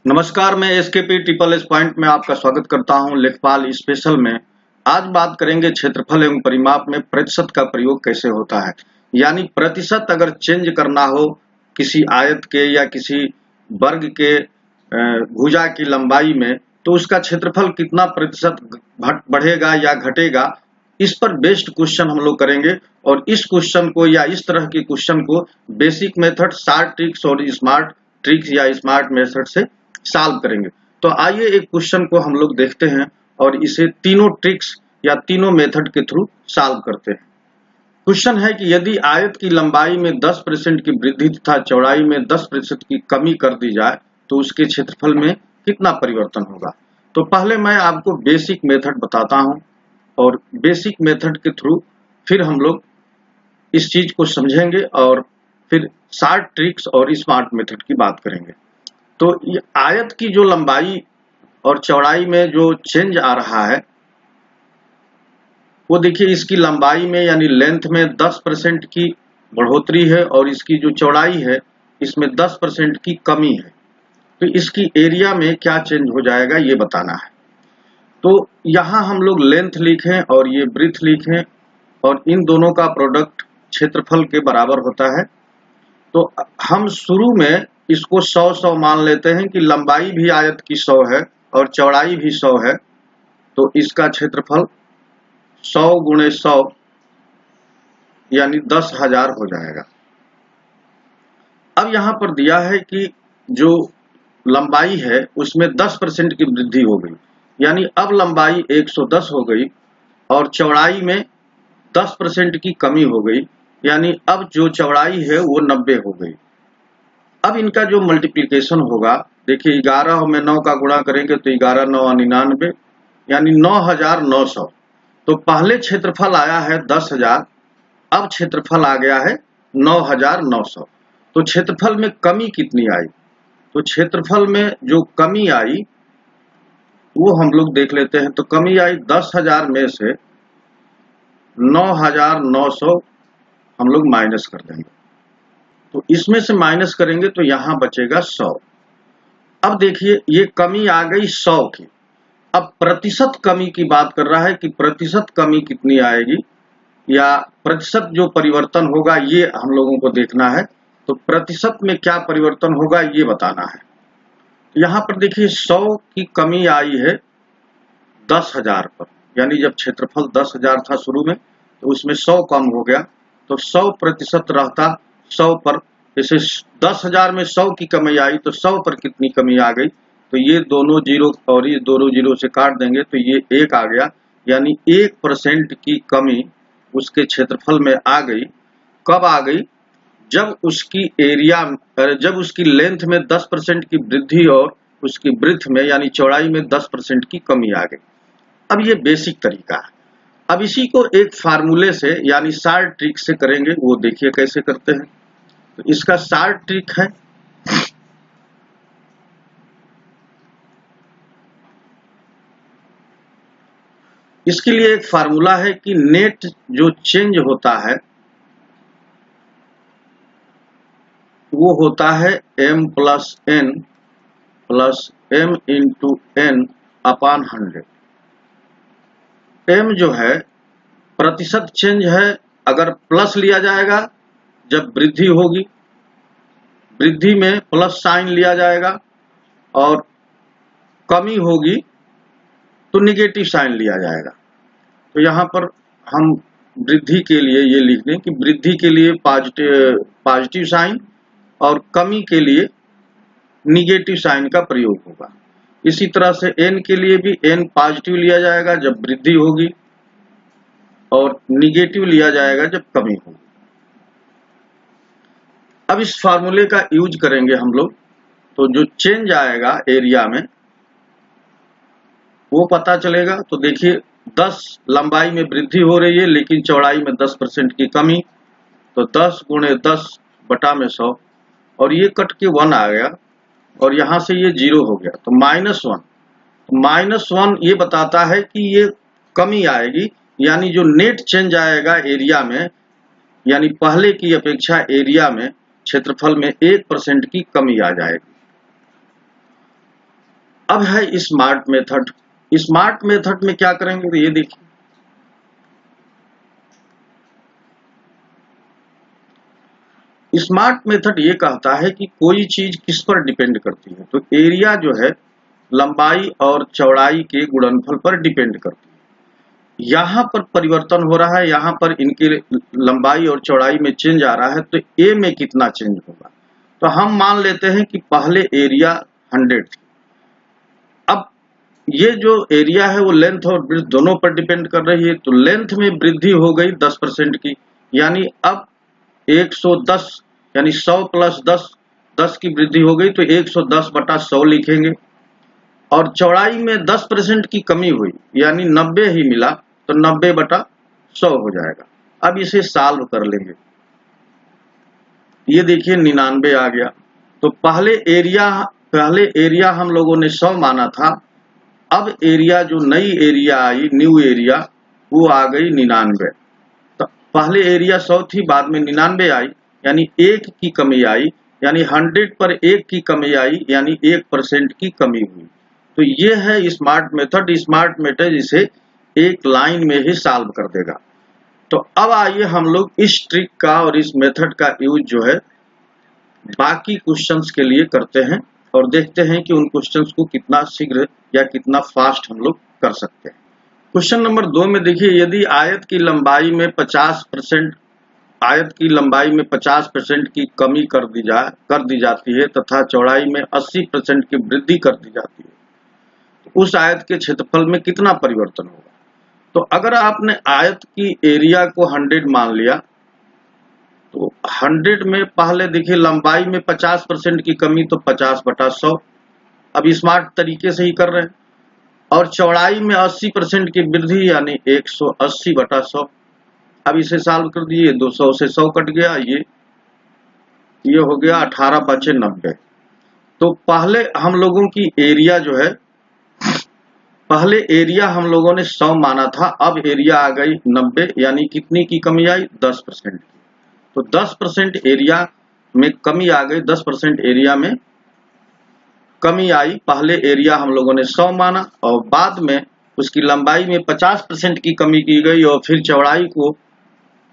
नमस्कार, मैं SKP triple S point में आपका स्वागत करता हूं। लेखपाल स्पेशल में आज बात करेंगे क्षेत्रफल एवं परिमाप में प्रतिशत का प्रयोग कैसे होता है। यानी प्रतिशत अगर चेंज करना हो किसी आयत के या किसी वर्ग के भुजा की लंबाई में, तो उसका क्षेत्रफल कितना प्रतिशत बढ़ेगा या घटेगा, इस पर बेस्ड क्वेश्चन हम लोग करेंगे। और इस क्वेश्चन को या इस तरह के क्वेश्चन को बेसिक मेथड, शार्ट ट्रिक्स और स्मार्ट ट्रिक्स या स्मार्ट मेथड से सॉल्व करेंगे। तो आइए एक क्वेश्चन को हम लोग देखते हैं और इसे तीनों ट्रिक्स या तीनों मेथड के थ्रू सॉल्व करते हैं। क्वेश्चन है कि यदि आयत की लंबाई में 10% की वृद्धि तथा चौड़ाई में 10% की कमी कर दी जाए तो उसके क्षेत्रफल में कितना परिवर्तन होगा। तो पहले मैं आपको बेसिक मेथड बताता हूं और बेसिक मेथड के थ्रू फिर हम लोग इस चीज को समझेंगे और फिर शार्ट ट्रिक्स और स्मार्ट मेथड की बात करेंगे। तो ये आयत की जो लंबाई और चौड़ाई में जो चेंज आ रहा है वो देखिए, इसकी लंबाई में यानी लेंथ में 10% की बढ़ोतरी है और इसकी जो चौड़ाई है इसमें 10% की कमी है। तो इसकी एरिया में क्या चेंज हो जाएगा ये बताना है। तो यहाँ हम लोग लेंथ लिखें और ये ब्रीथ लिखें और इन दोनों का प्रोडक्ट क्षेत्रफल के बराबर होता है। तो हम शुरू में इसको 100 मान लेते हैं कि लंबाई भी आयत की 100 है और चौड़ाई भी 100 है। तो इसका क्षेत्रफल 100 गुणे 100 यानी 10,000 हो जाएगा। अब यहाँ पर दिया है कि जो लंबाई है उसमें 10% की वृद्धि हो गई, यानी अब लंबाई 110 हो गई और चौड़ाई में 10% की कमी हो गई, यानी अब जो चौड़ाई है वो 90 हो गई। अब इनका जो मल्टीप्लिकेशन होगा, देखिए 11 में 9 का गुणा करेंगे तो 11 9 99 यानी 9,900। तो पहले क्षेत्रफल आया है 10,000, अब क्षेत्रफल आ गया है 9,900। तो क्षेत्रफल में कमी कितनी आई, तो क्षेत्रफल में जो कमी आई वो हम लोग देख लेते हैं। तो कमी आई 10,000 में से 9,900 हम लोग माइनस कर देंगे। तो इसमें से माइनस करेंगे तो यहां बचेगा 100। अब देखिए ये कमी आ गई 100 की। अब प्रतिशत कमी की बात कर रहा है कि प्रतिशत कमी कितनी आएगी या प्रतिशत जो परिवर्तन होगा ये हम लोगों को देखना है। तो प्रतिशत में क्या परिवर्तन होगा ये बताना है। तो यहाँ पर देखिए 100 की कमी आई है 10,000 पर, यानी जब क्षेत्रफल 10,000 था शुरू में तो उसमें 100 कम हो गया। तो 100% रहता 100 पर, जैसे 10,000 में 100 की कमी आई तो 100 पर कितनी कमी आ गई, तो ये दोनों जीरो और ये दोनों जीरो से काट देंगे तो ये 1 आ गया, यानी 1% की कमी उसके क्षेत्रफल में आ गई। कब आ गई, जब उसकी एरिया जब उसकी लेंथ में 10% की वृद्धि और उसकी ब्रीथ में यानी चौड़ाई में 10% की कमी आ गई। अब ये बेसिक तरीका है। अब इसी को एक फार्मूले से यानी शार्ट ट्रिक से करेंगे, वो देखिए कैसे करते हैं। तो इसका शार्ट ट्रिक है, इसके लिए एक फार्मूला है कि नेट जो चेंज होता है वो होता है m plus n plus m into n अपान 100। m जो है प्रतिशत चेंज है, अगर प्लस लिया जाएगा जब वृद्धि होगी, वृद्धि में प्लस साइन लिया जाएगा, और कमी होगी तो निगेटिव साइन लिया जाएगा। तो यहाँ पर हम वृद्धि के लिए ये लिख दें कि वृद्धि के लिए पॉजिटिव साइन और कमी के लिए निगेटिव साइन का प्रयोग होगा। इसी तरह से n के लिए भी n पॉजिटिव लिया जाएगा जब वृद्धि होगी और निगेटिव लिया जाएगा जब कमी होगी। अब इस फार्मूले का यूज करेंगे हम लोग, तो जो चेंज आएगा एरिया में वो पता चलेगा। तो देखिए 10 लंबाई में वृद्धि हो रही है लेकिन चौड़ाई में 10% की कमी, तो 10 गुणे 10 बटा में 100 और ये कट के 1 आ गया और यहां से ये 0 हो गया तो -1। -1 ये बताता है कि ये कमी आएगी, यानी जो नेट चेंज आएगा एरिया में, यानी पहले की अपेक्षा एरिया में क्षेत्रफल में 1% की कमी आ जाएगी। अब है स्मार्ट मेथड। स्मार्ट मेथड में क्या करेंगे तो ये देखिए, स्मार्ट मेथड ये कहता है कि कोई चीज किस पर डिपेंड करती है, तो एरिया जो है लंबाई और चौड़ाई के गुणनफल पर डिपेंड करती है। यहां पर परिवर्तन हो रहा है, यहां पर इनकी लंबाई और चौड़ाई में चेंज आ रहा है, तो ए में कितना चेंज होगा। तो हम मान लेते हैं कि पहले एरिया 100 थी, अब ये जो एरिया है वो लेंथ और ब्रेड्थ दोनों पर डिपेंड कर रही है, तो लेंथ में वृद्धि हो गई 10% की, यानी अब 110 यानी 100 प्लस 10, 10 की वृद्धि हो गई तो 110/100 लिखेंगे। और चौड़ाई में 10% की कमी हुई यानी 90 ही मिला, तो 90/100 हो जाएगा। अब इसे सॉल्व कर लेंगे, ये देखिए 99 आ गया। तो पहले एरिया हम लोगों ने 100 माना था, अब एरिया जो नई एरिया आई, न्यू एरिया, वो आ गई 99। तो पहले एरिया 100 थी, बाद में 99 आई, यानी 1 की कमी आई, यानी 100 पर 1 की कमी आई, यानी 1% की कमी हुई। तो ये है स्मार्ट मेथड। स्मार्ट मेथड इसे एक लाइन में ही सॉल्व कर देगा। तो अब आइए हम लोग इस ट्रिक का और इस मेथड का यूज जो है बाकी क्वेश्चंस के लिए करते हैं और देखते हैं कि उन क्वेश्चंस को कितना शीघ्र या कितना फास्ट हम लोग कर सकते हैं। क्वेश्चन नंबर 2 में देखिए, यदि आयत की लंबाई में 50% की कमी कर दी जाती है तथा चौड़ाई में 80% की वृद्धि कर दी जाती है, तो उस आयत के क्षेत्रफल में कितना परिवर्तन होगा। तो अगर आपने आयत की एरिया को 100 मान लिया, तो 100 में पहले देखिए लंबाई में 50% की कमी, तो 50/100, अब स्मार्ट तरीके से ही कर रहे हैं। और चौड़ाई में 80% की वृद्धि यानी 180/100। अब इसे सॉल्व कर दिए, 200 से 100 कट गया, ये हो गया 18×5 = 90। तो पहले हम लोगों की एरिया जो है, पहले एरिया हम लोगों ने 100 माना था, अब एरिया आ गई 90, यानी कितनी की कमी आई, 10% की। तो 10% एरिया में कमी आ गई, 10% एरिया में कमी आई। पहले एरिया हम लोगों ने 100 माना और बाद में उसकी लंबाई में 50% की कमी की गई और फिर चौड़ाई को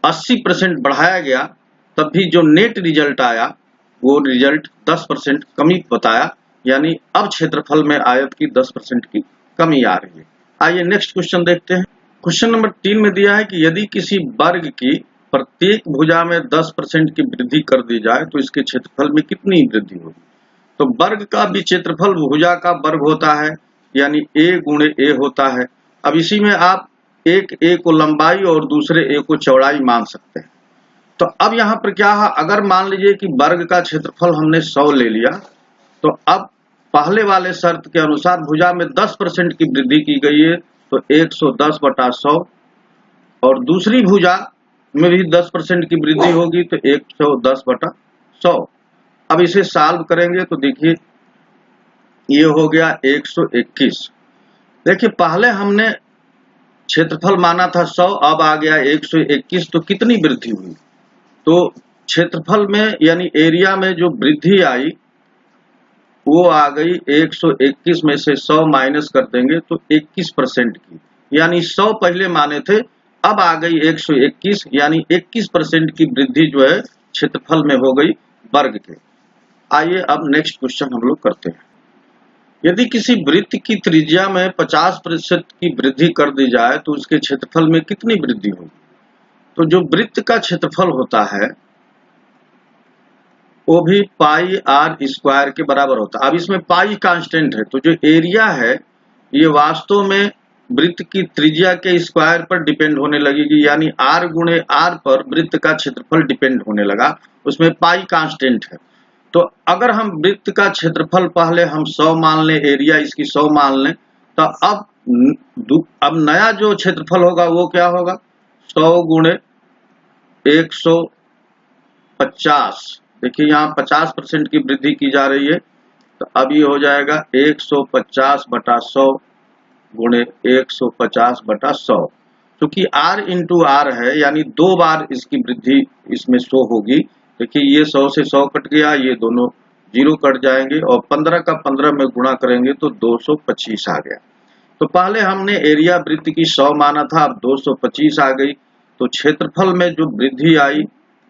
80% बढ़ाया गया, तब भी जो नेट रिजल्ट आया वो रिजल्ट 10% कमी बताया, यानी अब क्षेत्रफल में आयत की 10% की कमी आ रही है। आइए नेक्स्ट क्वेश्चन देखते हैं। क्वेश्चन नंबर 3 में दिया है कि यदि किसी वर्ग की प्रत्येक भुजा में 10% की वृद्धि कर दी जाए तो इसके क्षेत्रफल में कितनी वृद्धि होगी। तो वर्ग का भी क्षेत्रफल भुजा का वर्ग होता है, यानी a × a होता है। अब इसी में आप एक a को लंबाई और दूसरे a को चौड़ाई मान सकते हैं। तो अब यहाँ पर क्या है, अगर मान लीजिए कि वर्ग का क्षेत्रफल हमने 100 ले लिया, तो अब पहले वाले शर्त के अनुसार भुजा में 10% की वृद्धि की गई है, तो 110/100, और दूसरी भुजा में भी 10% की वृद्धि होगी, तो 110/100। अब इसे सॉल्व करेंगे तो देखिए ये हो गया 121। देखिए पहले हमने क्षेत्रफल माना था 100, अब आ गया 121, तो कितनी वृद्धि हुई। तो क्षेत्रफल में यानी एरिया में जो वृद्धि आई वो आ गई 121 में से 100 माइनस कर देंगे तो 21% की, यानी 100 पहले माने थे, अब आ गई 121, यानी 21% की वृद्धि जो है क्षेत्रफल में हो गई वर्ग के। आइए अब नेक्स्ट क्वेश्चन हम लोग करते हैं। यदि किसी वृत्त की त्रिज्या में 50% की वृद्धि कर दी जाए तो उसके क्षेत्रफल में कितनी वृद्धि होगी। तो जो वृत्त का क्षेत्रफल होता है वो भी πr² के बराबर होता है। अब इसमें पाई कांस्टेंट है, तो जो एरिया है ये वास्तव में वृत्त की त्रिज्या के स्क्वायर पर डिपेंड होने लगेगी, यानी r × r पर वृत्त का क्षेत्रफल डिपेंड होने लगा, उसमें पाई कांस्टेंट है। तो अगर हम वृत्त का क्षेत्रफल पहले हम 100 मान लें, एरिया इसकी 100 मान लें, तो अब नया जो क्षेत्रफल होगा वो क्या होगा, 100 × 150। देखिए यहाँ 50% की वृद्धि की जा रही है, तो अब ये हो जाएगा 150/100 × 150/100, क्योंकि r × r है, यानी 2 बार इसकी वृद्धि इसमें 100 होगी। देखिए ये 100 से 100 कट गया, ये दोनों जीरो कट जाएंगे और 15 का 15 में गुणा करेंगे तो 225 आ गया। तो पहले हमने एरिया वृत्त की 100 माना था, अब 225 आ गई। तो क्षेत्रफल में जो वृद्धि आई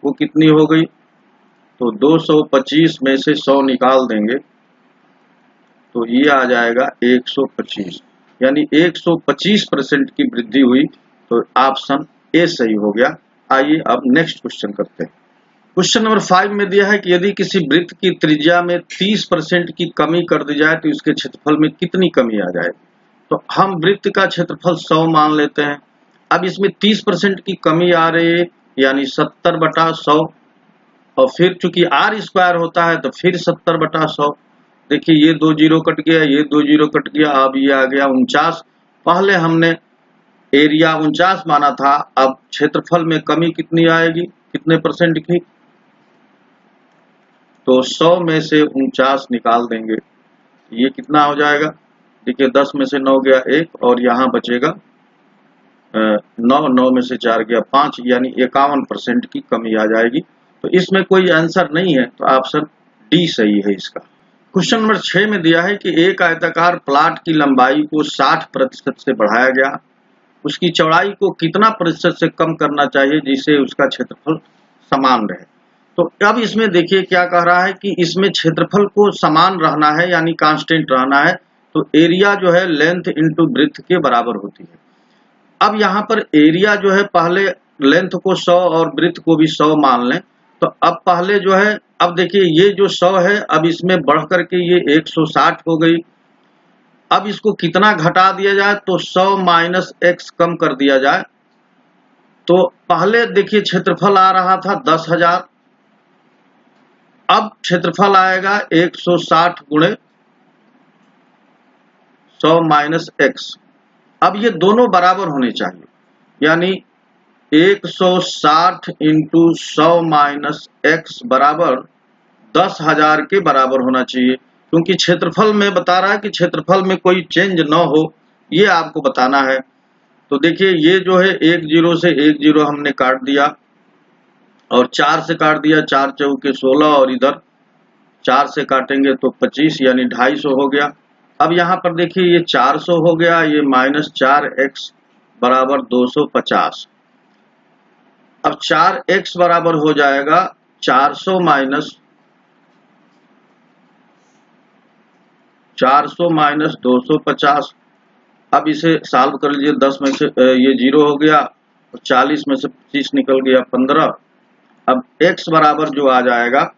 वो कितनी हो गई, तो 225 में से 100 निकाल देंगे तो ये आ जाएगा 125, यानी 125% की वृद्धि हुई। तो ऑप्शन ए सही हो गया। आइए अब नेक्स्ट क्वेश्चन करते हैं। क्वेश्चन नंबर 5 में दिया है कि यदि किसी वृत्त की त्रिज्या में 30% की कमी कर दी जाए तो इसके क्षेत्रफल में कितनी कमी आ जाए। तो हम वृत्त का क्षेत्रफल 100 मान लेते हैं। अब इसमें 30% की कमी आ रही है, यानी 70/100, और फिर चूंकि आर स्क्वायर होता है तो फिर 70/100। देखिए ये 2 जीरो कट गया, ये 2 जीरो कट गया, अब ये आ गया 49। पहले हमने एरिया 49 माना था, अब क्षेत्रफल में कमी कितनी आएगी, कितने परसेंट की, तो 100 में से 49 निकाल देंगे, ये कितना हो जाएगा। देखिए 10 में से 9 गया 1 और यहाँ बचेगा 9 में से 4 गया 5, यानी 51% की कमी आ जाएगी। तो इसमें कोई आंसर नहीं है, तो ऑप्शन डी सही है इसका। क्वेश्चन नंबर 6 में दिया है कि एक आयताकार प्लॉट की लंबाई को 60% से बढ़ाया गया, उसकी चौड़ाई को कितना प्रतिशत से कम करना चाहिए जिससे उसका क्षेत्रफल समान रहे। तो अब इसमें देखिए क्या कह रहा है कि इसमें क्षेत्रफल को समान रहना है, यानी कांस्टेंट रहना है, तो एरिया जो है लेंथ इंटू ब्रेड्थ के बराबर होती है। अब यहाँ पर एरिया जो है पहले लेंथ को 100 और ब्रेड्थ को भी 100 मान लें, तो अब पहले जो है, अब देखिए ये जो 100 है अब इसमें बढ़ करके ये 160 हो गई। अब इसको कितना घटा दिया जाए, तो 100 माइनस x कम कर दिया जाए। तो पहले देखिए क्षेत्रफल आ रहा था 10,000, अब क्षेत्रफल आएगा 160 गुणे 100 माइनस x। अब ये दोनों बराबर होने चाहिए, यानी 160 इंटू 100 माइनस x बराबर 10,000 के बराबर होना चाहिए, क्योंकि क्षेत्रफल में बता रहा है कि क्षेत्रफल में कोई चेंज न हो, ये आपको बताना है। तो देखिए ये जो है 1 0 से 1 0 हमने काट दिया और 4 से काट दिया, 4 चौके 16 और इधर 4 से काटेंगे तो 25, यानी 250 हो गया। अब यहाँ पर देखिए ये 400 हो गया, ये माइनस 4x बराबर 250। अब 4x बराबर हो जाएगा 400 माइनस 250। अब इसे सॉल्व कर लीजिए, 10 में से ये 0 हो गया और 40 में से 25 निकल गया 15। अब x बराबर जो आ जाएगा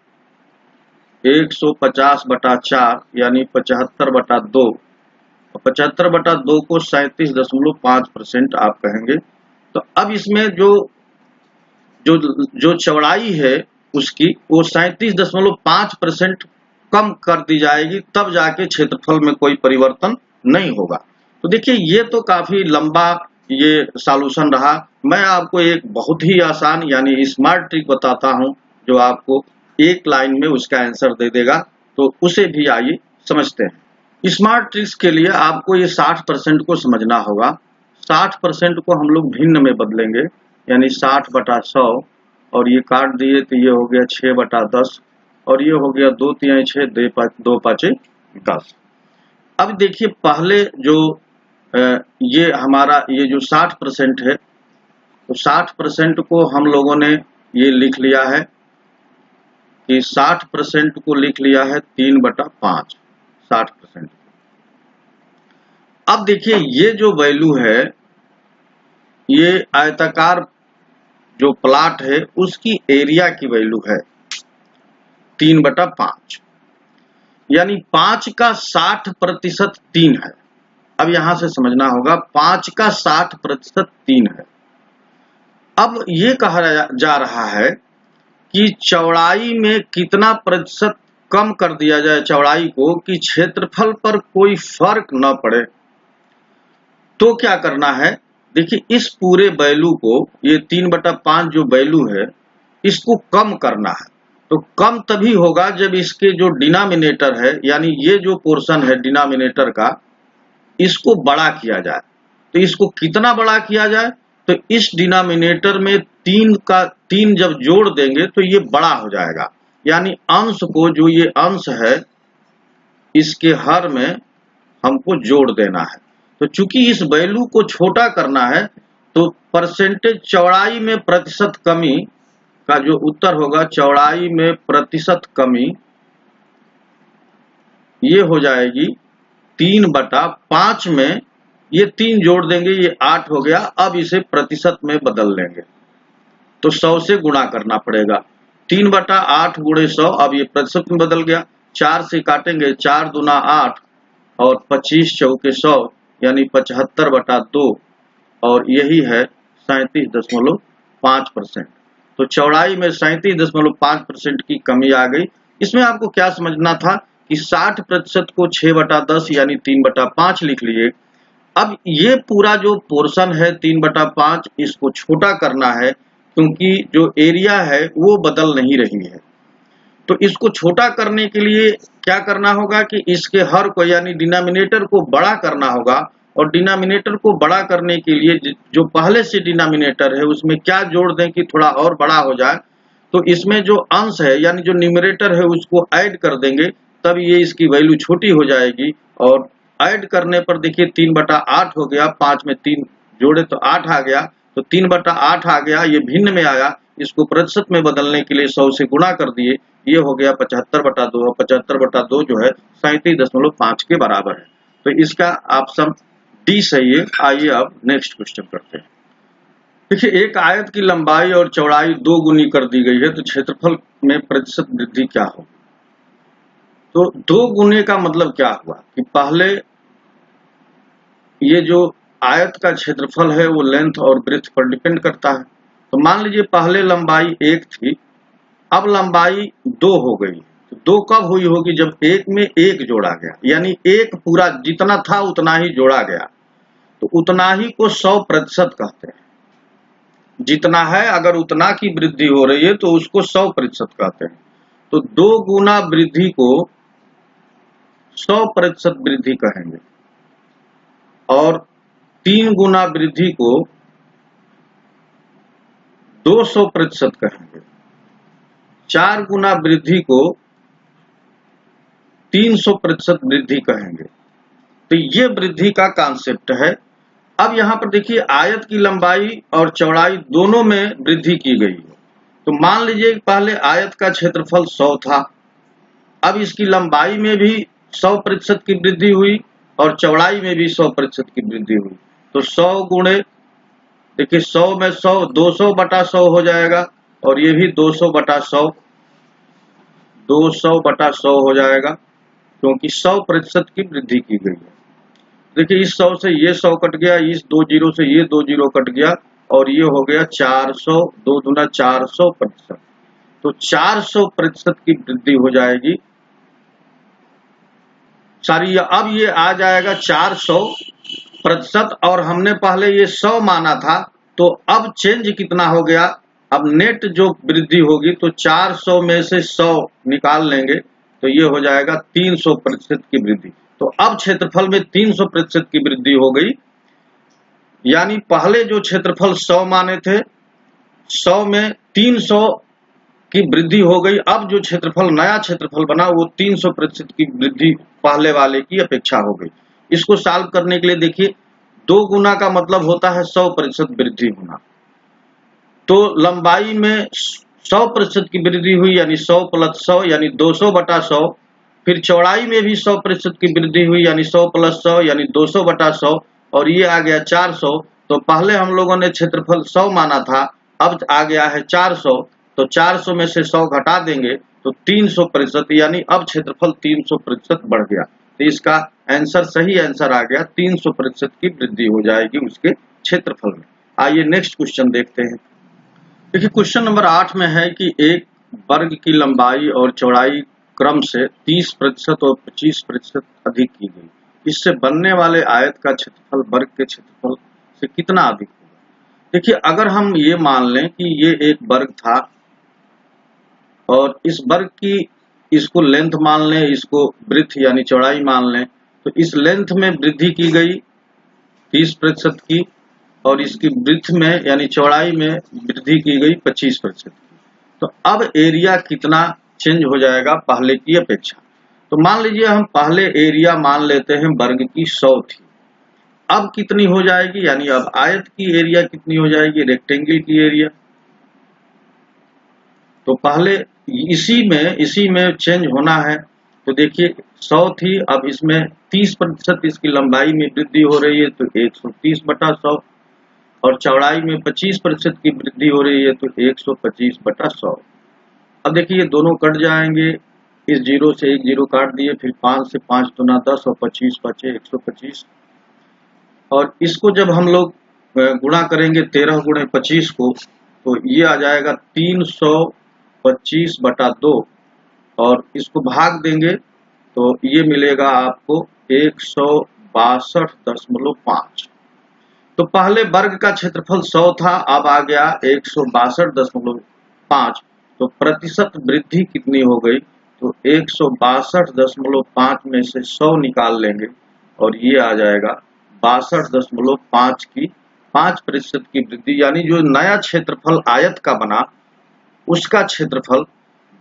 150/4, यानी 75/2, और 75/2 को 37.5% आप कहेंगे। तो अब इसमें जो चौड़ाई है उसकी वो 37.5% कम कर दी जाएगी, तब जाके क्षेत्रफल में कोई परिवर्तन नहीं होगा। तो देखिए ये तो काफी लंबा ये सॉल्यूशन रहा। मैं आपको एक बहुत ही आसान यानी स्मार्ट ट्रिक बताता हूं जो आपको एक लाइन में उसका आंसर दे देगा, तो उसे भी आइए समझते हैं। स्मार्ट ट्रिक्स के लिए आपको ये 60% को समझना होगा। 60% को हम लोग भिन्न में बदलेंगे, यानी 60/100, और ये काट दिए तो ये हो गया 6/10, और ये हो गया 2 3 6 2 5 10। अब देखिए पहले जो ये हमारा ये जो 60% है, तो 60% को हम लोगों ने ये लिख लिया है कि 60% को लिख लिया है 3/5, 60%। अब देखिए ये जो वैल्यू है, ये आयताकार जो प्लॉट है उसकी एरिया की वैल्यू है 3/5, यानी 5 का 60% 3 है। अब यहां से समझना होगा 5 का 60% 3 है। अब ये कहा जा रहा है कि चौड़ाई में कितना प्रतिशत कम कर दिया जाए चौड़ाई को कि क्षेत्रफल पर कोई फर्क न पड़े। तो क्या करना है, देखिए इस पूरे वैल्यू को, ये 3/5 जो वैल्यू है इसको कम करना है। तो कम तभी होगा जब इसके जो डिनोमिनेटर है, यानी ये जो पोर्शन है डिनोमिनेटर का, इसको बड़ा किया जाए। तो इसको कितना बड़ा किया जाए, तो इस डिनोमिनेटर में 3 जब जोड़ देंगे तो ये बड़ा हो जाएगा। यानी अंश को, जो ये अंश है इसके हर में हमको जोड़ देना है। तो चूंकि इस वैल्यू को छोटा करना है तो परसेंटेज चौड़ाई में प्रतिशत कमी का जो उत्तर होगा, चौड़ाई में प्रतिशत कमी, ये हो जाएगी 3/5 में ये 3 जोड़ देंगे, ये 8 हो गया। अब इसे प्रतिशत में बदल लेंगे तो 100 से गुणा करना पड़ेगा। 3/8 गुणे 100, अब ये प्रतिशत में बदल गया। 4 से काटेंगे, 4 दूना 8 और 25 चौके 100 यानी 75/2 और यही है 37.5%। तो चौड़ाई में 37.5% की कमी आ गई। इसमें आपको क्या समझना था कि 60% को 6/10 यानी 3/5 लिख लिए। अब ये पूरा जो पोर्शन है 3/5, इसको छोटा करना है क्योंकि जो एरिया है वो बदल नहीं रही है। तो इसको छोटा करने के लिए क्या करना होगा कि इसके हर को यानी डिनोमिनेटर को बड़ा करना होगा, और डिनोमिनेटर को बड़ा करने के लिए जो पहले से डिनोमिनेटर है उसमें क्या जोड़ दें कि थोड़ा और बड़ा हो जाए। तो इसमें जो अंश है यानी जो न्यूमरेटर है उसको ऐड कर देंगे, तब ये इसकी वैल्यू छोटी हो जाएगी। और ऐड करने पर देखिए 3/8 हो गया, 5 में 3 जोड़े तो 8 आ गया, तो 3/8 आ गया, ये भिन्न में आया। इसको प्रतिशत में बदलने के लिए 100 से गुणा कर दिए, ये हो गया 75/2, और 75/2 जो है 37.5 के बराबर है। तो इसका ऑप्शन डी सही है। आइए अब नेक्स्ट क्वेश्चन करते हैं। देखिए, एक आयत की लंबाई और चौड़ाई 2 गुनी कर दी गई है, तो क्षेत्रफल में प्रतिशत वृद्धि क्या होगी? तो 2 गुने का मतलब क्या हुआ कि पहले ये जो आयत का क्षेत्रफल है वो लेंथ और ब्रेड्थ पर डिपेंड करता है। तो मान लीजिए पहले लंबाई 1 थी, अब लंबाई 2 हो गई। तो 2 कब हुई होगी? जब 1 में 1 जोड़ा गया, यानी 1 पूरा जितना था उतना ही जोड़ा गया। तो उतना ही को 100% कहते हैं। जितना है अगर उतना की वृद्धि हो रही है तो उसको 100% कहते हैं। तो 2 गुना वृद्धि को 100% वृद्धि कहेंगे, और 3 गुना वृद्धि को 200% कहेंगे। 4 गुना वृद्धि को 300% वृद्धि कहेंगे। तो ये वृद्धि का कॉन्सेप्ट है। अब यहां पर देखिए आयत की लंबाई और चौड़ाई दोनों में वृद्धि की गई है। तो मान लीजिए पहले आयत का क्षेत्रफल 100 था, अब इसकी लंबाई में भी 100% की वृद्धि हुई और चौड़ाई में भी 100% की वृद्धि हुई। तो 100 गुणे, देखिए 100 में 100 200/100 हो जाएगा, और ये भी 200/100 200/100 हो जाएगा, क्योंकि 100% की वृद्धि की गई है। देखिए इस 100 से ये 100 कट गया, इस 2 जीरो से ये 2 जीरो कट गया, और ये हो गया 400, 2 दूना 400%। तो 400% की वृद्धि हो जाएगी। सारी अब ये आ जाएगा 400%, और हमने पहले ये 100 माना था, तो अब चेंज कितना हो गया? अब नेट जो वृद्धि होगी तो 400 में से 100 निकाल लेंगे तो ये हो जाएगा 300% की वृद्धि। तो अब क्षेत्रफल में 300% की वृद्धि हो गई, यानी पहले जो क्षेत्रफल 100 माने थे, 100 में 300 की वृद्धि हो गई। अब जो क्षेत्रफल नया क्षेत्रफल बना वो 300% की वृद्धि पहले वाले की अपेक्षा हो गई। इसको सॉल्व करने के लिए देखिए 2 गुना का मतलब होता है 100% वृद्धि होना। तो लंबाई में 100% की वृद्धि हुई, यानी 100 + 100 यानी 200/100। फिर चौड़ाई में भी 100% की वृद्धि हुई, यानी 100 + 100 यानी 200/100, और ये आ गया 400। तो पहले हम लोगों ने क्षेत्रफल 100 माना था, अब आ गया है 400। तो 400 में से 100 घटा देंगे तो 300%, यानी अब क्षेत्रफल 300% बढ़ गया। तो इसका आंसर, सही आंसर आ गया, 300% की वृद्धि हो जाएगी उसके क्षेत्रफल में। आइए नेक्स्ट क्वेश्चन देखते हैं। देखिए क्वेश्चन नंबर 8 में है कि एक वर्ग की लंबाई और चौड़ाई क्रम से 30% और 25% अधिक की गई। इससे बनने वाले आयत का क्षेत्रफल वर्ग के क्षेत्रफल से कितना अधिक होगा? देखिए अगर हम ये मान लें कि ये एक वर्ग था, और इस वर्ग की, इसको लेंथ मान लें, इसको ब्रेड्थ यानी चौड़ाई मान लें, तो इस लेंथ में वृद्धि की गई 30% की, और इसकी ब्रेड्थ में यानी चौड़ाई में वृद्धि की गई 25% की। तो अब एरिया कितना चेंज हो जाएगा पहले की अपेक्षा। तो मान लीजिए हम पहले एरिया मान लेते हैं वर्ग की 100 थी, अब कितनी हो जाएगी, यानी अब आयत की एरिया कितनी हो जाएगी, रेक्टेंगल की एरिया। तो पहले इसी में चेंज होना है। तो देखिए 100 थी, अब इसमें 30% इसकी लंबाई में वृद्धि हो रही है तो 130/100, और चौड़ाई में 25% की वृद्धि हो रही है तो 125/100। अब देखिए ये दोनों कट जाएंगे, इस 0 से एक 0 काट दिए, फिर 5 से 5 दूना 10 और 25 बचे 125। और इसको जब हम लोग गुणा करेंगे 13 × 25 को, तो ये आ जाएगा 325/2, और इसको भाग देंगे तो ये मिलेगा आपको 162.5। तो पहले वर्ग का क्षेत्रफल 100 था, अब आ गया 162.5। तो प्रतिशत वृद्धि कितनी हो गई, तो 162.5 में से 100 निकाल लेंगे और ये आ जाएगा 62.5 की 5% की वृद्धि, यानी जो नया क्षेत्रफल आयत का बना उसका क्षेत्रफल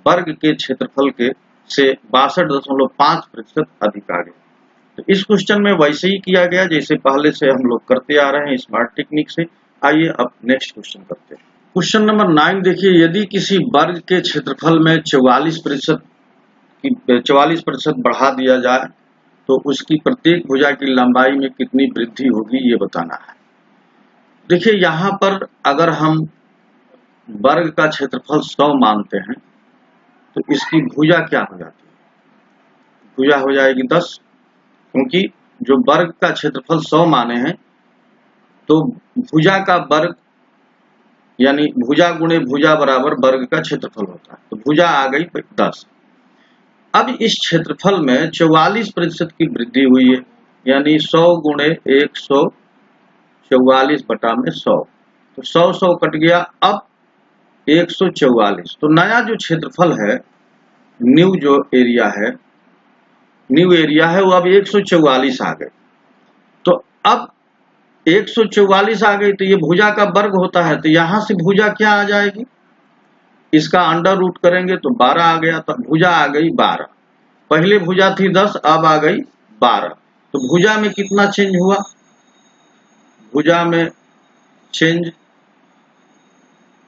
वर्ग के क्षेत्रफल के से 62.5% अधिक आ गया। तो इस क्वेश्चन में वैसे ही किया गया जैसे पहले से हम लोग करते आ रहे हैं स्मार्ट टेक्निक से। आइए अब नेक्स्ट क्वेश्चन करते हैं। क्वेश्चन नंबर 9 देखिए, यदि किसी वर्ग के क्षेत्रफल में 44% बढ़ा दिया जाए तो उसकी प्रत्येक भुजा की लंबाई में कितनी वृद्धि होगी ये बताना है। देखिए यहाँ पर अगर हम वर्ग का क्षेत्रफल 100 मानते हैं तो इसकी भुजा क्या हो जाती है, भुजा हो जाएगी 10, क्योंकि जो वर्ग का क्षेत्रफल 100 माने हैं तो भुजा का वर्ग यानी भुजा गुणे भुजा बराबर वर्ग का क्षेत्रफल होता है, तो भुजा आ गई 10। अब इस क्षेत्रफल में 44% की वृद्धि हुई है, यानी 100 × 144/100, तो 100 कट गया, अब 144। तो नया जो क्षेत्रफल है, न्यू जो एरिया है, न्यू एरिया है वो अब 144 आ गए। तो अब 144 आ गई तो ये भुजा का वर्ग होता है, तो यहां से भुजा क्या आ जाएगी, इसका अंडर रूट करेंगे तो 12 आ गया, तो भुजा आ गई 12। पहले भुजा थी 10, अब आ गई 12। तो भुजा में कितना चेंज हुआ, भुजा में चेंज,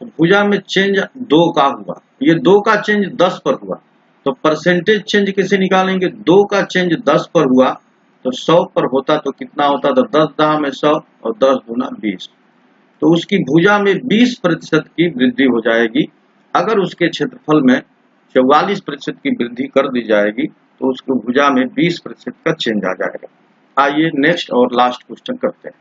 तो भुजा में चेंज 2 का हुआ, ये 2 का चेंज 10 पर हुआ। तो परसेंटेज चेंज कैसे निकालेंगे, 2 का चेंज 10 पर हुआ तो 100 पर होता तो कितना होता, तो 10 दाह में 100 और 10 दूना 20। तो उसकी भुजा में 20% की वृद्धि हो जाएगी। अगर उसके क्षेत्रफल में 44% की वृद्धि कर दी जाएगी तो उसको भुजा में 20% का चेंज आ जाएगा। आइए नेक्स्ट और लास्ट क्वेश्चन करते हैं।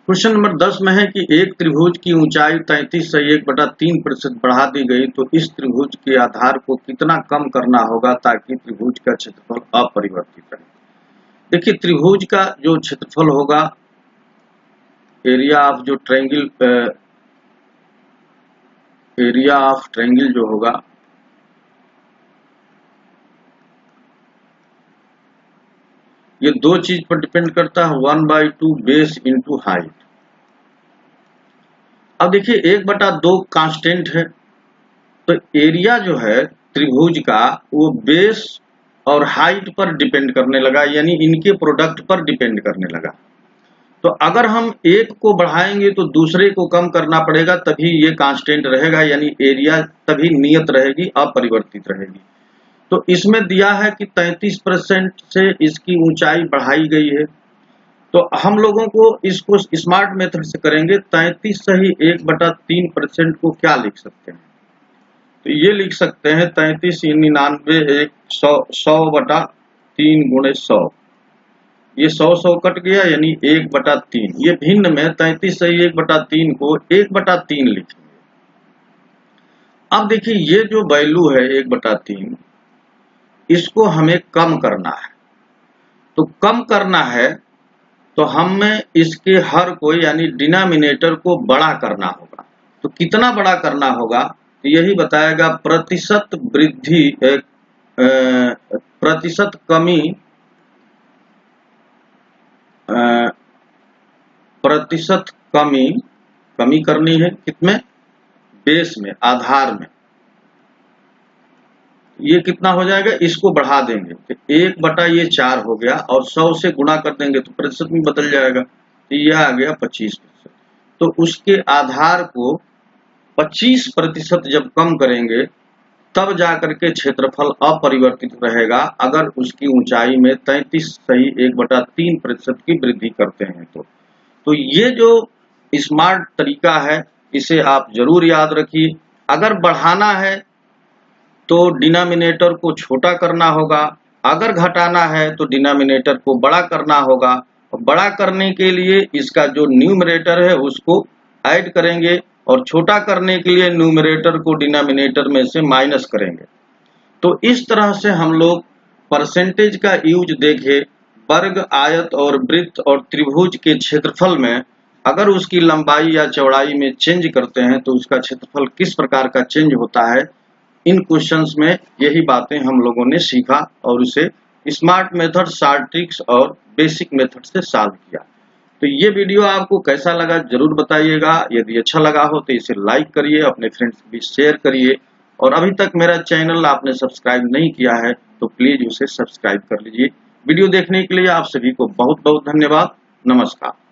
क्वेश्चन नंबर 10 में है कि एक त्रिभुज की ऊंचाई 33 से 1/3% बढ़ा दी गई तो इस त्रिभुज के आधार को कितना कम करना होगा ताकि त्रिभुज का क्षेत्रफल अपरिवर्तित रहे। देखिए त्रिभुज का जो क्षेत्रफल होगा, एरिया ऑफ ट्रायंगल जो होगा, ये दो चीज पर डिपेंड करता है, 1/2 बेस इंटू हाइट। अब देखिए 1/2 कांस्टेंट है, तो एरिया जो है त्रिभुज का वो बेस और हाइट पर डिपेंड करने लगा, यानी इनके प्रोडक्ट पर डिपेंड करने लगा। तो अगर हम एक को बढ़ाएंगे तो दूसरे को कम करना पड़ेगा, तभी ये कांस्टेंट रहेगा, यानी एरिया तभी नियत रहेगी, अपरिवर्तित रहेगी। तो इसमें दिया है कि 33% से इसकी ऊंचाई बढ़ाई गई है, तो हम लोगों को इसको स्मार्ट मेथड से करेंगे। 33 से ही 1/3% को क्या लिख सकते हैं, तो ये लिख सकते हैं 33 99 100/3 × 100, ये 100 कट गया यानी 1/3। ये भिन्न में 33 से 1/3 को 1/3 लिखेंगे। अब देखिए ये जो वैल्यू है 1/3, इसको हमें कम करना है। तो कम करना है तो हमें इसके हर को यानी डिनोमिनेटर को बड़ा करना होगा। तो कितना बड़ा करना होगा, तो यही बताएगा प्रतिशत वृद्धि, प्रतिशत कमी, प्रतिशत कमी करनी है कितने, बेस में, आधार में। ये कितना हो जाएगा, इसको बढ़ा देंगे तो 1 बटा ये 4 हो गया और 100 से गुणा कर देंगे तो प्रतिशत में बदल जाएगा, तो ये आ गया 25%। तो उसके आधार को 25% जब कम करेंगे तब जाकर के क्षेत्रफल अपरिवर्तित रहेगा, अगर उसकी ऊंचाई में 33 सही 1/3% की वृद्धि करते हैं तो ये जो स्मार्ट तरीका है इसे आप जरूर याद रखिए। अगर बढ़ाना है तो डिनोमिनेटर को छोटा करना होगा, अगर घटाना है तो डिनोमिनेटर को बड़ा करना होगा, और बड़ा करने के लिए इसका जो न्यूमरेटर है उसको ऐड करेंगे और छोटा करने के लिए न्यूमरेटर को डिनोमिनेटर में से माइनस करेंगे। तो इस तरह से हम लोग परसेंटेज का यूज देखे वर्ग, आयत और वृत्त और त्रिभुज के क्षेत्रफल में अगर उसकी लंबाई या चौड़ाई में चेंज करते हैं तो उसका क्षेत्रफल किस प्रकार का चेंज होता है, इन क्वेश्चंस में यही बातें हम लोगों ने सीखा और उसे स्मार्ट मेथड, शॉर्ट ट्रिक्स और बेसिक मेथड से सॉल्व किया। तो ये वीडियो आपको कैसा लगा जरूर बताइएगा। यदि अच्छा लगा हो तो इसे लाइक करिए, अपने फ्रेंड्स के बीच शेयर करिए, और अभी तक मेरा चैनल आपने सब्सक्राइब नहीं किया है तो प्लीज उसे सब्सक्राइब कर लीजिए। वीडियो देखने के लिए आप सभी को बहुत बहुत धन्यवाद। नमस्कार।